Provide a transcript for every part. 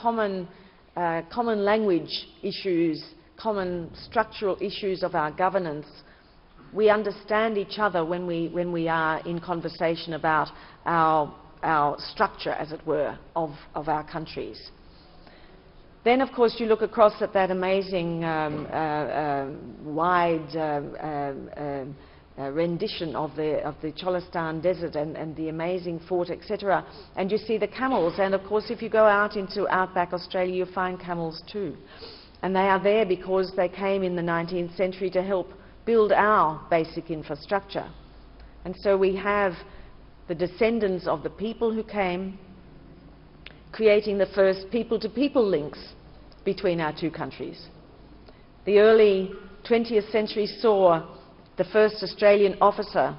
common language issues, common structural issues of our governance. We understand each other when we are in conversation about our structure, as it were, of our countries. Then, of course, you look across at that amazing wide rendition of the Cholistan Desert and the amazing fort, etc. And you see the camels. And, of course, if you go out into outback Australia, you find camels too. And they are there because they came in the 19th century to help build our basic infrastructure. And so we have the descendants of the people who came, creating the first people-to-people links between our two countries. The early 20th century saw the first Australian officer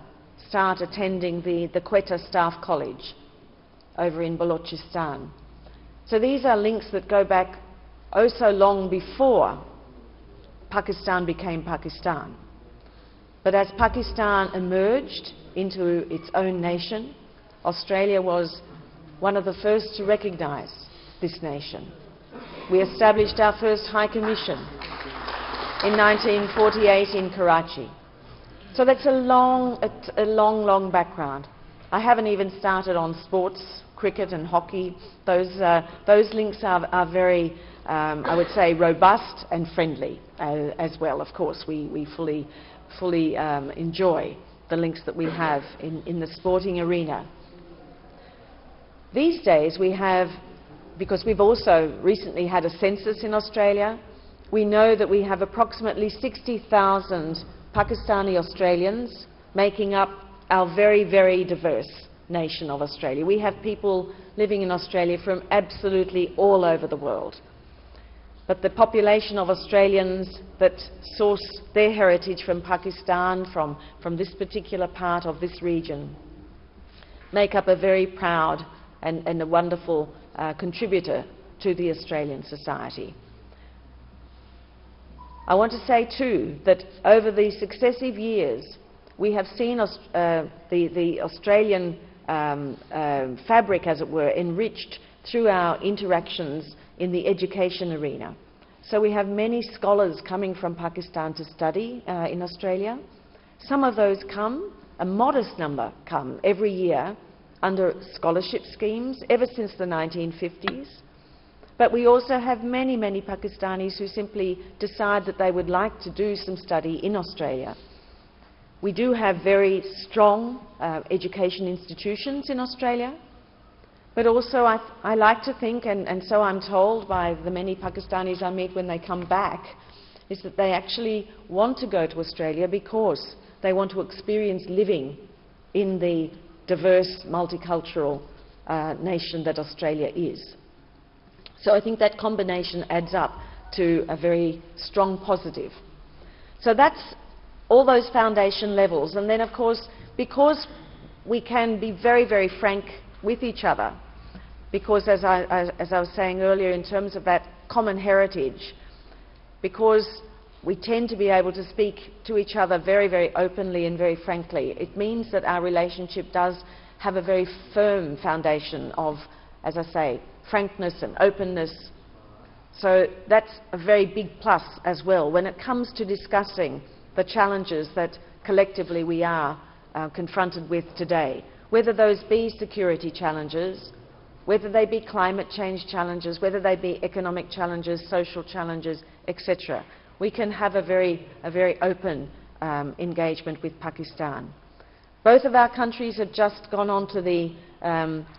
start attending the Quetta Staff College over in Balochistan. So these are links that go back oh so long before Pakistan became Pakistan. But as Pakistan emerged into its own nation, Australia was one of the first to recognise this nation. We established our first High Commission in 1948 in Karachi. So that's a long background. I haven't even started on sports, cricket and hockey. Those links are very, I would say, robust and friendly as well. Of course, we fully enjoy the links that we have in the sporting arena. These days we have, because we've also recently had a census in Australia, we know that we have approximately 60,000 Pakistani Australians making up our very, very diverse nation of Australia. We have people living in Australia from absolutely all over the world. But the population of Australians that source their heritage from Pakistan, from this particular part of this region, make up a very proud and a wonderful contributor to the Australian society. I want to say too that over the successive years we have seen the Australian fabric, as it were, enriched through our interactions in the education arena. So we have many scholars coming from Pakistan to study in Australia. Some of those come, a modest number come every year under scholarship schemes ever since the 1950s. But we also have many, many Pakistanis who simply decide that they would like to do some study in Australia. We do have very strong education institutions in Australia. But also I like to think, and so I'm told by the many Pakistanis I meet when they come back, is that they actually want to go to Australia because they want to experience living in the diverse, multicultural nation that Australia is. So I think that combination adds up to a very strong positive. So that's all those foundation levels. And then, of course, because we can be very, very frank with each other, because as I was saying earlier, in terms of that common heritage, because we tend to be able to speak to each other very, very openly and very frankly, it means that our relationship does have a very firm foundation of, as I say, frankness and openness. So that's a very big plus as well when it comes to discussing the challenges that collectively we are confronted with today, whether those be security challenges, whether they be climate change challenges, whether they be economic challenges, social challenges, etc. We can have a very open engagement with Pakistan. Both of our countries have just gone on to the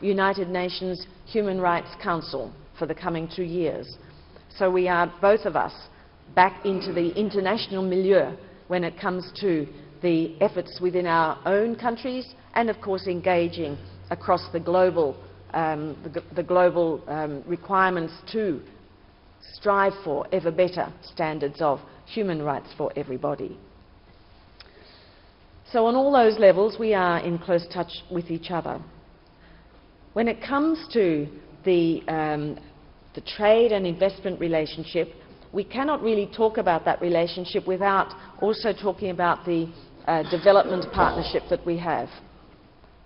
United Nations Human Rights Council for the coming 2 years. So we are, both of us, back into the international milieu when it comes to the efforts within our own countries and, of course, engaging across the global requirements to strive for ever better standards of human rights for everybody. So on all those levels we are in close touch with each other. When it comes to the trade and investment relationship, we cannot really talk about that relationship without also talking about the development partnership that we have.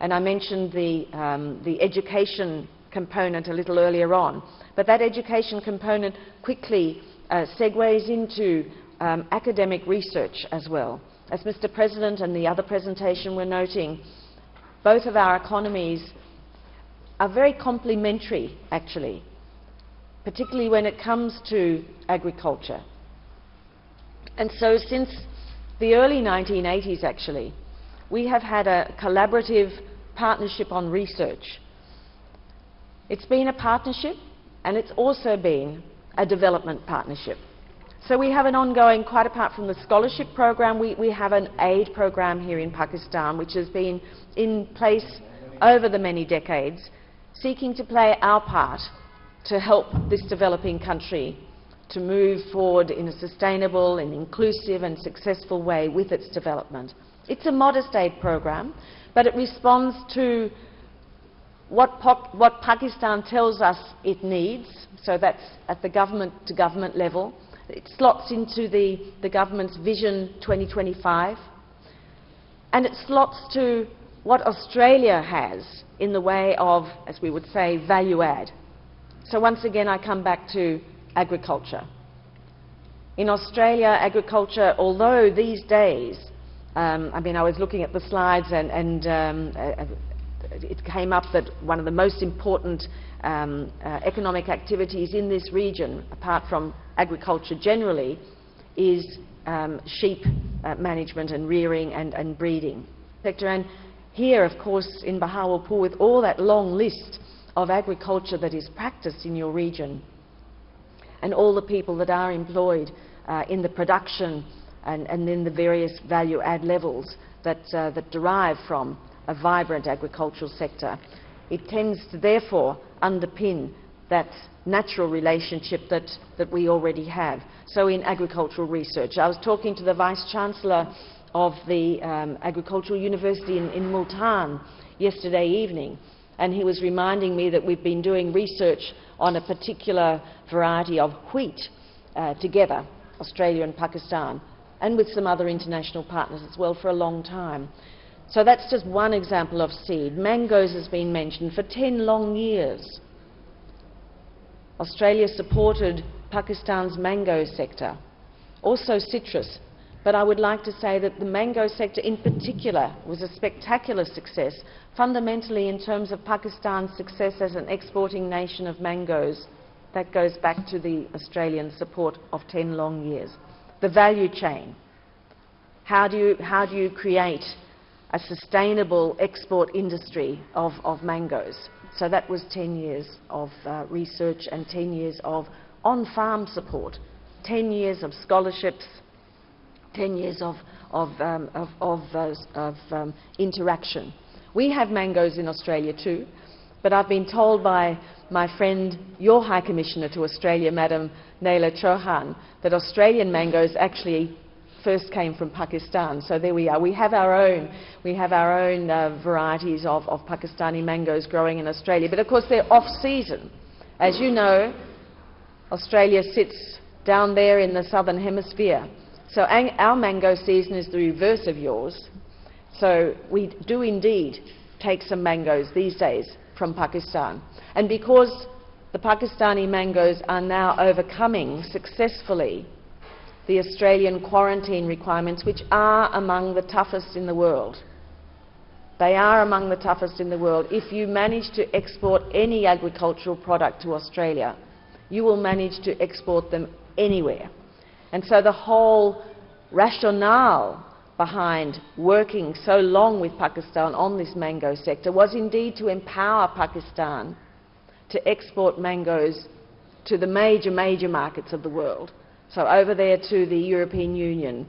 And I mentioned the education component a little earlier on. But that education component quickly segues into academic research as well. As Mr. President and the other presentation were noting, both of our economies are very complementary, actually, particularly when it comes to agriculture. And so since the early 1980s, actually, we have had a collaborative partnership on research. It's been a partnership, and it's also been a development partnership. So we have an ongoing, quite apart from the scholarship program, we have an aid program here in Pakistan, which has been in place over the many decades, seeking to play our part to help this developing country to move forward in a sustainable and inclusive and successful way with its development. It's a modest aid program, but it responds to what Pakistan tells us it needs, so that's at the government-to-government level. It slots into the government's Vision 2025, and it slots to what Australia has in the way of, as we would say, value add. So once again, I come back to agriculture. In Australia, agriculture, although these days, I mean, I was looking at the slides and it came up that one of the most important economic activities in this region, apart from agriculture generally, is sheep management and rearing and breeding sector. And here, of course, in Bahawalpur, with all that long list of agriculture that is practiced in your region, and all the people that are employed in the production and in the various value-add levels that derive from a vibrant agricultural sector, it tends to therefore underpin that natural relationship that we already have. So in agricultural research, I was talking to the Vice-Chancellor of the Agricultural University in Multan yesterday evening, and he was reminding me that we've been doing research on a particular variety of wheat together, Australia and Pakistan, and with some other international partners as well, for a long time. So that's just one example of seed. Mangoes has been mentioned. For 10 long years, Australia supported Pakistan's mango sector, also citrus. But I would like to say that the mango sector in particular was a spectacular success, fundamentally in terms of Pakistan's success as an exporting nation of mangoes. That goes back to the Australian support of 10 long years. The value chain. How do you create a sustainable export industry of mangoes? So that was 10 years of research and 10 years of on-farm support, 10 years of scholarships, 10 years of interaction. We have mangoes in Australia too, but I've been told by my friend, your High Commissioner to Australia, Madam Naila Chauhan, that Australian mangoes actually first came from Pakistan. So there we are. We have our own varieties of Pakistani mangoes growing in Australia, but of course they're off-season. As you know, Australia sits down there in the southern hemisphere. So our mango season is the reverse of yours. So we do indeed take some mangoes these days from Pakistan. And because the Pakistani mangoes are now overcoming successfully the Australian quarantine requirements, which are among the toughest in the world. They are among the toughest in the world. If you manage to export any agricultural product to Australia, you will manage to export them anywhere. And so the whole rationale behind working so long with Pakistan on this mango sector was indeed to empower Pakistan to export mangoes to the major markets of the world. So over there to the European Union,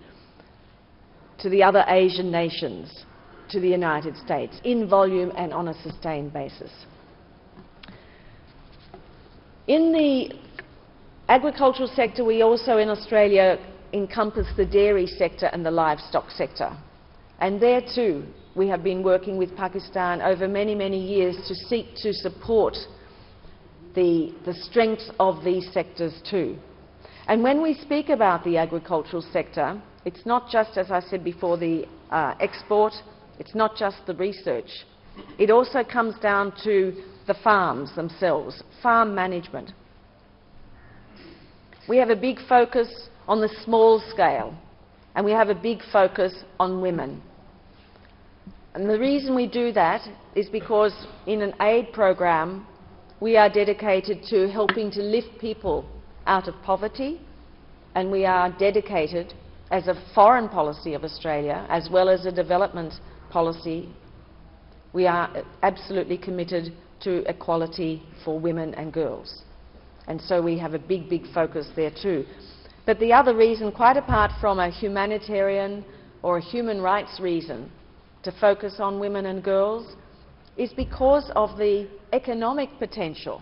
to the other Asian nations, to the United States, in volume and on a sustained basis. In the agricultural sector, we also in Australia encompass the dairy sector and the livestock sector. And there too, we have been working with Pakistan over many years to seek to support the strength of these sectors too. And when we speak about the agricultural sector, it's not just, as I said before, the export, it's not just the research. It also comes down to the farms themselves, farm management. We have a big focus on the small scale, and we have a big focus on women. And the reason we do that is because in an aid program we are dedicated to helping to lift people out of poverty, and we are dedicated as a foreign policy of Australia as well as a development policy. We are absolutely committed to equality for women and girls, and so we have a big focus there too. But the other reason, quite apart from a humanitarian or a human rights reason to focus on women and girls, is because of the economic potential